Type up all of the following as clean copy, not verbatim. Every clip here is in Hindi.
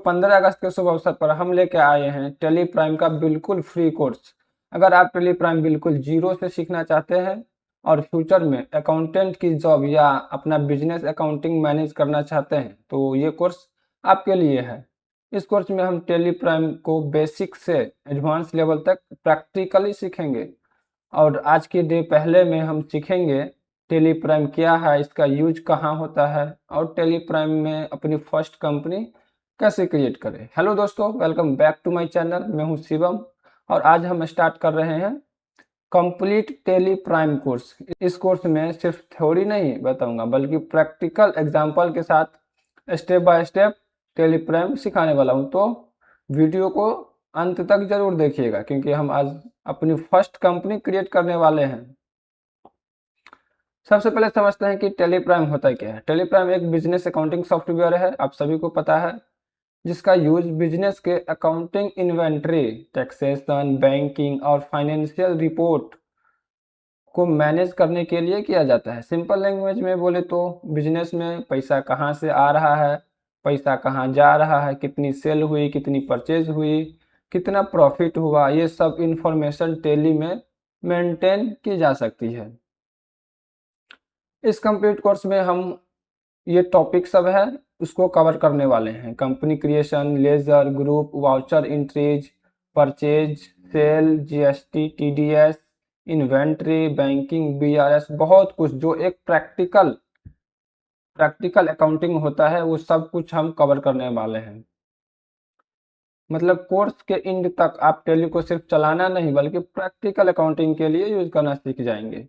15 अगस्त के शुभ अवसर पर हम लेके आए हैं टेली प्राइम का बिल्कुल फ्री कोर्स। अगर आप टेली प्राइम बिल्कुल जीरो से सीखना चाहते हैं और फ्यूचर में अकाउंटेंट की जॉब या अपना बिजनेस अकाउंटिंग मैनेज करना चाहते हैं तो ये कोर्स आपके लिए है। इस कोर्स में हम टेली प्राइम को बेसिक से एडवांस लेवल तक प्रैक्टिकली सीखेंगे और आज के डे पहले में हम सीखेंगे टेली प्राइम क्या है, इसका यूज कहाँ होता है और टेली प्राइम में अपनी फर्स्ट कंपनी कैसे क्रिएट करें। हेलो दोस्तों, welcome back to my channel. मैं हूं शिवम और आज हम स्टार्ट कर रहे हैं कंप्लीट टेली प्राइम कोर्स। इस कोर्स में सिर्फ थ्योरी नहीं बताऊंगा बल्कि प्रैक्टिकल एग्जांपल के साथ step by step Tally Prime सिखाने वाला हूं। तो वीडियो को अंत तक जरूर देखिएगा क्योंकि हम आज अपनी फर्स्ट कंपनी क्रिएट करने वाले हैं। सबसे पहले समझते हैं कि टेली प्राइम होता क्या है। टेली प्राइम एक बिजनेस अकाउंटिंग सॉफ्टवेयर है, आप सभी को पता है, जिसका यूज बिजनेस के अकाउंटिंग, इन्वेंट्री, टैक्सेशन, बैंकिंग और फाइनेंशियल रिपोर्ट को मैनेज करने के लिए किया जाता है। सिंपल लैंग्वेज में बोले तो बिजनेस में पैसा कहाँ से आ रहा है, पैसा कहाँ जा रहा है, कितनी सेल हुई, कितनी परचेज हुई, कितना प्रॉफिट हुआ, ये सब इंफॉर्मेशन टेली में मेंटेन की जा सकती है। इस कंप्लीट कोर्स में हम ये टॉपिक सब है उसको कवर करने वाले हैं। Company creation, ledger, group, voucher entries, purchase, sale, GST, TDS, inventory, banking, BRS, बहुत कुछ जो एक प्रैक्टिकल अकाउंटिंग होता है वो सब कुछ हम कवर करने वाले हैं। मतलब कोर्स के एंड तक आप टेली को सिर्फ चलाना नहीं बल्कि प्रैक्टिकल अकाउंटिंग के लिए यूज करना सीख जाएंगे।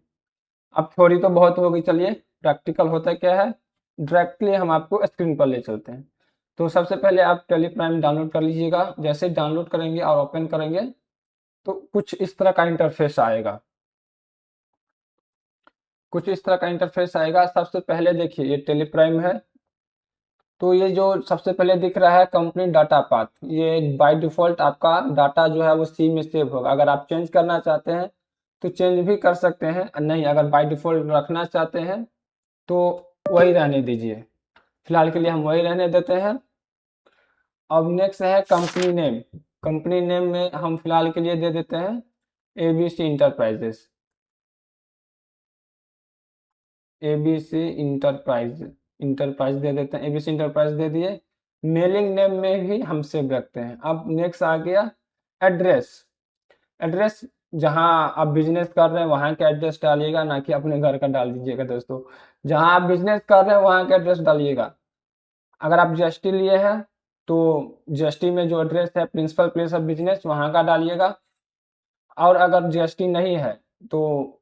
अब थ्योरी तो बहुत हो गई, चलिए प्रैक्टिकल होता क्या है डायरेक्टली हम आपको स्क्रीन पर ले चलते हैं। तो सबसे पहले आप टेली प्राइम डाउनलोड कर लीजिएगा। जैसे डाउनलोड करेंगे और ओपन करेंगे तो कुछ इस तरह का इंटरफेस आएगा। सबसे पहले देखिए ये टेली प्राइम है, तो ये जो सबसे पहले दिख रहा है कंपनी डाटा पाथ, ये बाय डिफॉल्ट आपका डाटा जो है वो सी में सेव होगा। अगर आप चेंज करना चाहते हैं तो चेंज भी कर सकते हैं, नहीं अगर बाय डिफॉल्ट रखना चाहते हैं तो वही रहने दीजिए। फिलहाल के लिए हम वही रहने देते हैं। अब नेक्स्ट है कंपनी नेम। कंपनी नेम में हम फिलहाल के लिए दे देते हैं एबीसी इंटरप्राइजेस। एबीसी इंटरप्राइज दे देते हैं, एबीसी इंटरप्राइज दे दिए। मेलिंग नेम में भी हम सेव रखते हैं। अब नेक्स्ट आ गया एड्रेस। एड्रेस जहां आप बिजनेस कर रहे हैं वहां का एड्रेस डालिएगा, ना कि अपने घर का डाल दीजिएगा दोस्तों। जहां आप बिजनेस कर रहे हैं वहां का एड्रेस डालिएगा। अगर आप जीएसटी लिए हैं तो जीएसटी में जो एड्रेस है प्रिंसिपल प्लेस ऑफ बिजनेस वहां का डालिएगा। और अगर जीएसटी नहीं है तो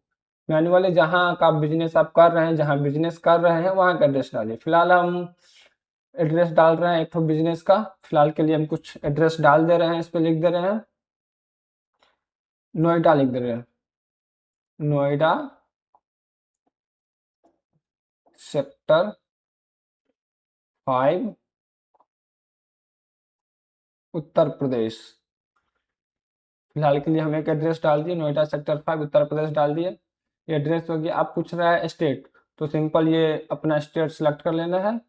मैनुअली जहां का बिजनेस आप कर रहे हैं, जहां बिजनेस कर रहे हैं वहां का एड्रेस डालिए। फिलहाल हम एड्रेस डाल रहे हैं एक तो बिजनेस का। फिलहाल के लिए हम कुछ एड्रेस डाल दे रहे हैं, इस पे लिख दे रहे हैं नोएडा, लिख दे रहे हैं नोएडा सेक्टर 5 उत्तर प्रदेश। फिलहाल के लिए हम एक एड्रेस डाल दिए, नोएडा सेक्टर 5 उत्तर प्रदेश डाल दिए। ये एड्रेस हो गया। आप पूछ रहा है स्टेट, तो सिंपल ये अपना स्टेट सिलेक्ट कर लेना है।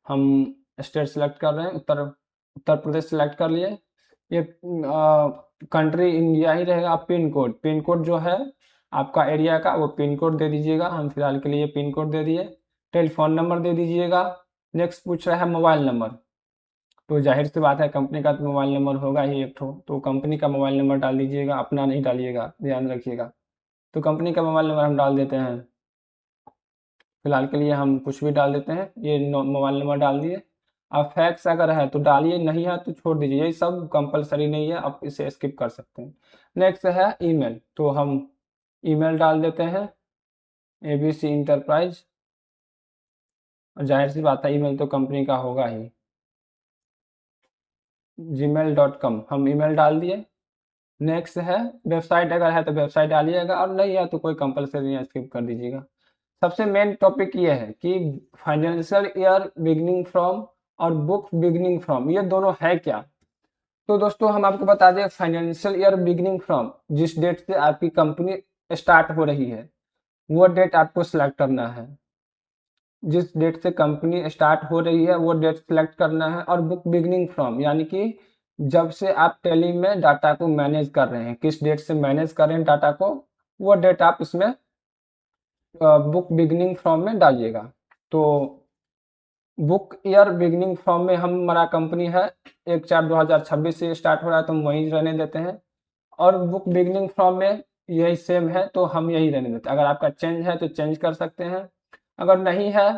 हम स्टेट सिलेक्ट कर रहे हैं, उत्तर प्रदेश सिलेक्ट कर लिए। ये कंट्री इंडिया ही रहेगा। पिन कोड जो है आपका एरिया का वो पिन कोड दे दीजिएगा। हम फिलहाल के लिए पिन कोड दे दिए। टेलीफोन नंबर दे दीजिएगा। नेक्स्ट पूछ रहा है मोबाइल नंबर, तो जाहिर सी बात है कंपनी का तो मोबाइल नंबर होगा ही एक ठो, तो कंपनी का मोबाइल नंबर डाल दीजिएगा, अपना नहीं डालिएगा, ध्यान रखिएगा। तो कंपनी का मोबाइल नंबर हम डाल देते हैं। फिलहाल के लिए हम कुछ भी डाल देते हैं, ये मोबाइल नंबर डाल दिए। अब फैक्स अगर है तो डालिए, नहीं है तो छोड़ दीजिए, ये सब कंपलसरी नहीं है, आप इसे स्किप कर सकते हैं। नेक्स्ट है ईमेल, तो हम ईमेल डाल देते हैं एबीसी इंटरप्राइज। और जाहिर सी बात है ईमेल तो कंपनी का होगा ही, gmail.com हम ईमेल डाल दिए। नेक्स्ट है वेबसाइट, अगर है तो वेबसाइट डालिएगा और नहीं है तो कोई कंपलसरी नहीं, स्किप कर दीजिएगा। सबसे मेन टॉपिक ये है कि फाइनेंशियल ईयर बिगिनिंग फ्रॉम और बुक बिगिनिंग फ्रॉम ये दोनों है क्या। तो दोस्तों हम आपको बता दें फाइनेंशियल ईयर बिगिनिंग फ्रॉम जिस डेट से आपकी कंपनी स्टार्ट हो रही है वो डेट आपको सिलेक्ट करना है। जिस डेट से कंपनी स्टार्ट हो रही है वो डेट सेलेक्ट करना है, और बुक बिगनिंग फ्रॉम यानी कि जब से आप टेली में डाटा को मैनेज कर रहे हैं, किस डेट से मैनेज कर रहे हैं डाटा को, वो डेट आप इसमें बुक बिगनिंग फ्रॉम में डालिएगा। तो बुक ईयर बिगनिंग फ्रॉम में हमारा कंपनी है 1/4/2026 से स्टार्ट हो रहा है, तो हम वहीं रहने देते हैं। और बुक बिगनिंग फ्रॉम में यही सेम है, तो हम यही रहने देते हैं। अगर आपका चेंज है तो चेंज कर सकते हैं, अगर नहीं है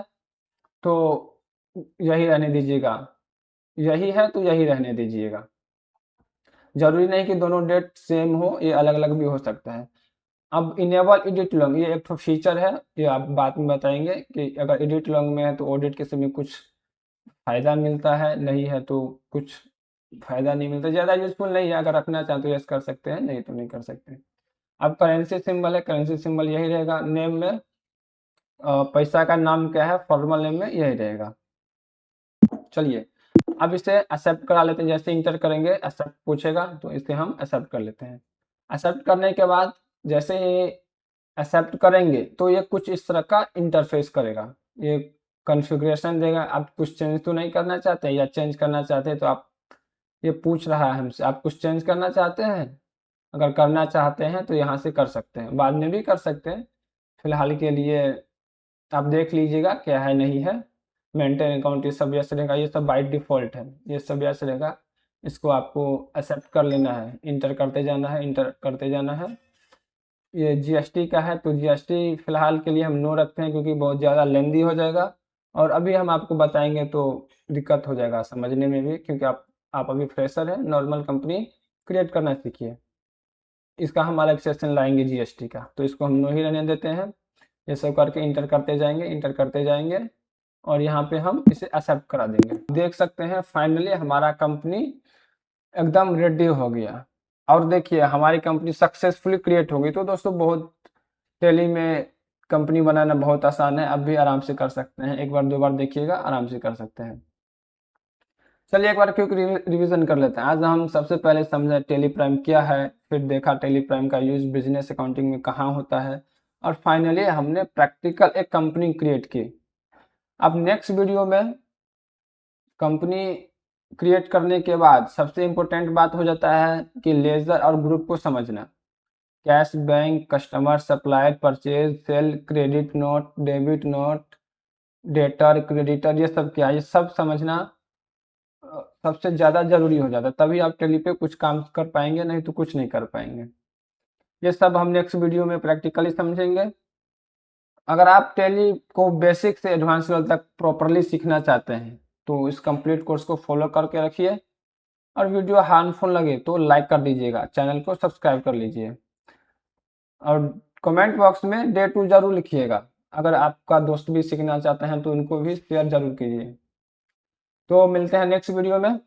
तो यही रहने दीजिएगा। यही है तो यही रहने दीजिएगा। जरूरी नहीं कि दोनों डेट सेम हो, ये अलग अलग भी हो सकता है। अब इनेबल एडिट लॉन्ग, ये एक तो फीचर है, ये आप बाद में बताएंगे कि अगर एडिट लॉन्ग में है तो ऑडिट के समय कुछ फ़ायदा मिलता है, नहीं है तो कुछ फ़ायदा नहीं मिलता, ज़्यादा यूज़फुल नहीं है। अगर रखना चाहें तो यस कर सकते हैं, नहीं तो नहीं कर सकते। अब करेंसी सिंबल है, करेंसी सिंबल यही रहेगा। नेम में पैसा का नाम क्या है, फॉर्मल नेम में यही रहेगा। चलिए अब इसे एक्सेप्ट करा लेते हैं। जैसे इंटर करेंगे एक्सेप्ट पूछेगा, तो इसे हम एक्सेप्ट कर लेते हैं। एक्सेप्ट करने के बाद जैसे ये एक्सेप्ट करेंगे तो ये कुछ इस तरह का इंटरफेस करेगा, ये कॉन्फ़िगरेशन देगा। आप कुछ चेंज तो नहीं करना चाहते, या चेंज करना चाहते हैं तो आप, ये पूछ रहा है हमसे, आप कुछ चेंज करना चाहते हैं? अगर करना चाहते हैं तो यहाँ से कर सकते हैं, बाद में भी कर सकते हैं। फिलहाल के लिए आप देख लीजिएगा क्या है नहीं है। मेंटेन अकाउंट ये सब यस रहेगा, ये सब बाय डिफ़ॉल्ट है, ये सब यस रहेगा। इसको आपको एक्सेप्ट कर लेना है, इंटर करते जाना है, इंटर करते जाना है। ये जीएसटी का है, तो जीएसटी फिलहाल के लिए हम नो रखते हैं क्योंकि बहुत ज़्यादा लेंदी हो जाएगा, और अभी हम आपको बताएंगे तो दिक्कत हो जाएगा समझने में भी, क्योंकि आप अभी फ्रेशर हैं, नॉर्मल कंपनी क्रिएट करना सीखिए। इसका हम अलग सेशन लाएंगे जीएसटी का, तो इसको हम नो ही रहने देते हैं। ये सब करके इंटर करते जाएंगे, इंटर करते जाएंगे, और यहाँ पे हम इसे एक्सेप्ट करा देंगे। देख सकते हैं फाइनली हमारा कंपनी एकदम रेडी हो गया, और देखिए हमारी कंपनी सक्सेसफुली क्रिएट हो गई। तो दोस्तों बहुत, टेली में कंपनी बनाना बहुत आसान है, आप भी आराम से कर सकते हैं। एक बार दो बार देखिएगा, आराम से कर सकते हैं। चलिए एक बार क्विक रिवीजन कर लेते हैं। आज हम सबसे पहले समझे टेली प्राइम क्या है, फिर देखा टेली प्राइम का यूज बिजनेस अकाउंटिंग में कहाँ होता है, और फाइनली हमने प्रैक्टिकल एक कंपनी क्रिएट की। अब नेक्स्ट वीडियो में कंपनी क्रिएट करने के बाद सबसे इम्पोर्टेंट बात हो जाता है कि लेजर और ग्रुप को समझना। Cash bank, customer, supplier, purchase, sale, credit note, debit note, debtor, creditor, ये सब क्या है, ये सब समझना सबसे ज़्यादा ज़रूरी हो जाता है। तभी आप टेली पे कुछ काम कर पाएंगे, नहीं तो कुछ नहीं कर पाएंगे। ये सब हम नेक्स्ट वीडियो में प्रैक्टिकली समझेंगे। अगर आप टेली को बेसिक से एडवांस लेवल तक प्रॉपरली सीखना चाहते हैं तो इस कंप्लीट कोर्स को फॉलो करके रखिए, और वीडियो हार्मफुल लगे तो लाइक कर दीजिएगा, चैनल को सब्सक्राइब कर लीजिए, और कमेंट बॉक्स में डे 2 जरूर लिखिएगा। अगर आपका दोस्त भी सीखना चाहते हैं तो उनको भी शेयर जरूर कीजिए। तो मिलते हैं नेक्स्ट वीडियो में।